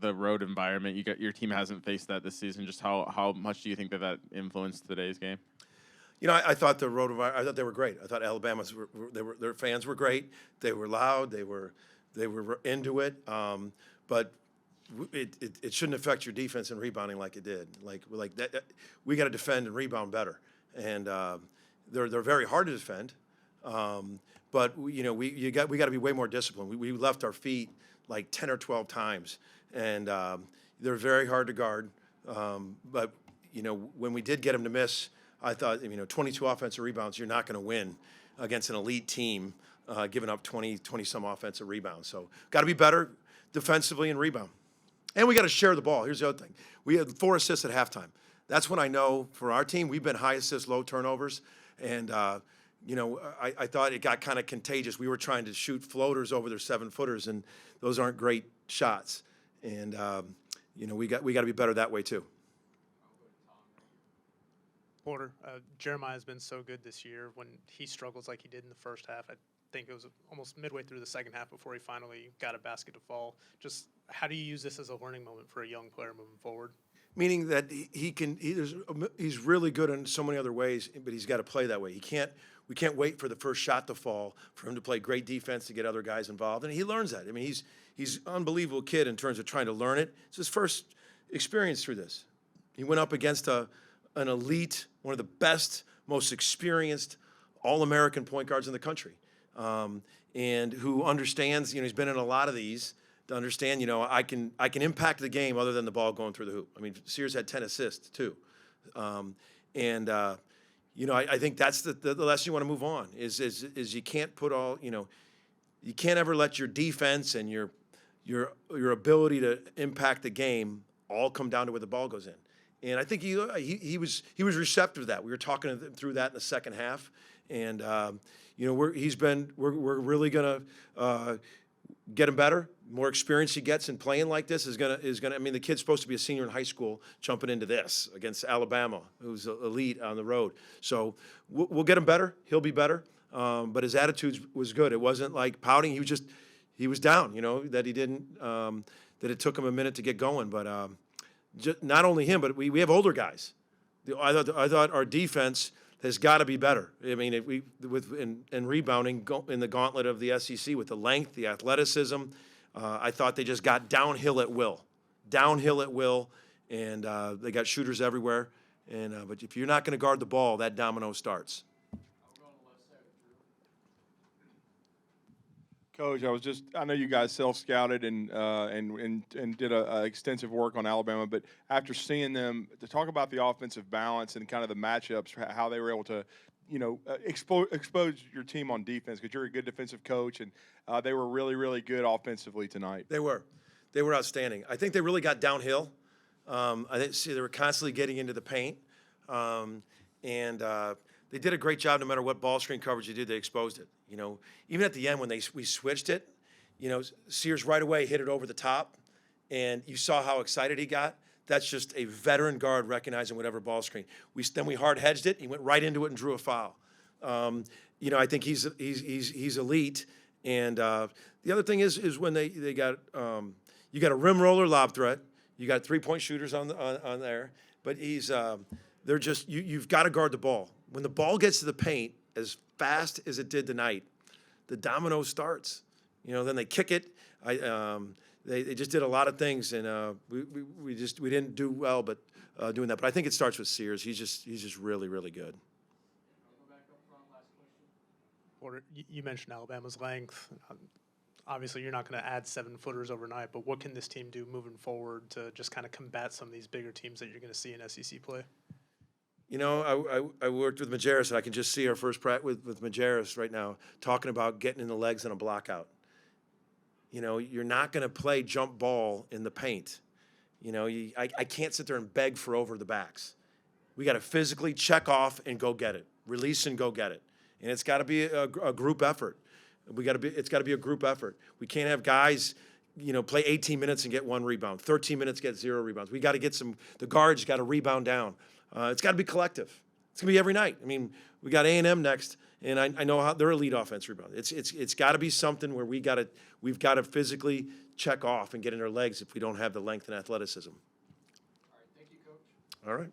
the road environment. Your team hasn't faced that this season. Just how much do you think that influenced today's game? I thought the road environment. I thought they were great. I thought Alabama's their fans were great. They were loud. They were into it. But it shouldn't affect your defense and rebounding like it did. Like that we got to defend and rebound better. And they're very hard to defend. But we got to be way more disciplined. We left our feet like 10 or 12 times, and they're very hard to guard. But when we did get them to miss, I thought 22 offensive rebounds, you're not going to win against an elite team giving up 20 some offensive rebounds. So got to be better defensively and rebound. And we got to share the ball. Here's the other thing: we had 4 assists at halftime. That's when I know for our team we've been high assists, low turnovers, and I thought it got kind of contagious. We were trying to shoot floaters over their 7-footers, and those aren't great shots. And we got to be better that way too. Porter, Jeremiah has been so good this year. When he struggles like he did in the first half, I think it was almost midway through the second half before he finally got a basket to fall. Just how do you use this as a learning moment for a young player moving forward? Meaning that he's really good in so many other ways, but he's got to play that way. We can't wait for the first shot to fall for him to play great defense to get other guys involved, and he learns that. I mean, he's an unbelievable kid in terms of trying to learn it. It's his first experience through this. He went up against an elite, one of the best, most experienced All-American point guards in the country, and who understands. He's been in a lot of these. To understand, I can impact the game other than the ball going through the hoop. I mean, Sears had 10 assists too, I think that's the lesson you want to move on is you can't put all you can't ever let your defense and your ability to impact the game all come down to where the ball goes in. And I think he was receptive to that. We were talking through that in the second half, and we're really gonna get him better. More experience he gets in playing like this is gonna. I mean, the kid's supposed to be a senior in high school, jumping into this against Alabama, who's elite on the road. So we'll get him better. He'll be better. But his attitude was good. It wasn't like pouting. He was down. That he didn't. That it took him a minute to get going. But not only him, but we have older guys. I thought our defense has got to be better. I mean, in rebounding in the gauntlet of the SEC with the length, the athleticism. I thought they just got downhill at will, and they got shooters everywhere. And but if you're not going to guard the ball, that domino starts. Coach, I know you guys self-scouted and did a extensive work on Alabama, but after seeing them, to talk about the offensive balance and kind of the matchups, how they were able to, expose your team on defense, because you're a good defensive coach, and they were really, really good offensively tonight. They were outstanding. I think they really got downhill. They were constantly getting into the paint, and they did a great job. No matter what ball screen coverage you did, they exposed it. Even at the end when we switched it, Sears right away hit it over the top, and you saw how excited he got. That's just a veteran guard recognizing whatever ball screen. Then we hard hedged it. He went right into it and drew a foul. I think he's elite. And the other thing is when they got you got a rim roller lob threat. You got 3-point shooters on there, but they're just you've got to guard the ball. When the ball gets to the paint as fast as it did tonight, the domino starts. Then they kick it. They just did a lot of things, and we didn't do well, but doing that. But I think it starts with Sears. He's just really, really good. Porter, you mentioned Alabama's length. Obviously, you're not going to add 7-footers overnight, but what can this team do moving forward to just kind of combat some of these bigger teams that you're going to see in SEC play? I worked with Majerus, and I can just see our first practice with Majerus right now talking about getting in the legs and a block out. You're not going to play jump ball in the paint. I can't sit there and beg for over the backs. We got to physically check off and go get it, release and go get it, and it's got to be a group effort. It's got to be a group effort. We can't have guys, play 18 minutes and get 1 rebound, 13 minutes get 0 rebounds. We got to get the guards got to rebound down. It's got to be collective. It's gonna be every night. I mean, we got A&M next, and I know how they're elite offense rebound. It's got to be something where we've got to physically check off and get in their legs if we don't have the length and athleticism. All right, thank you, Coach. All right.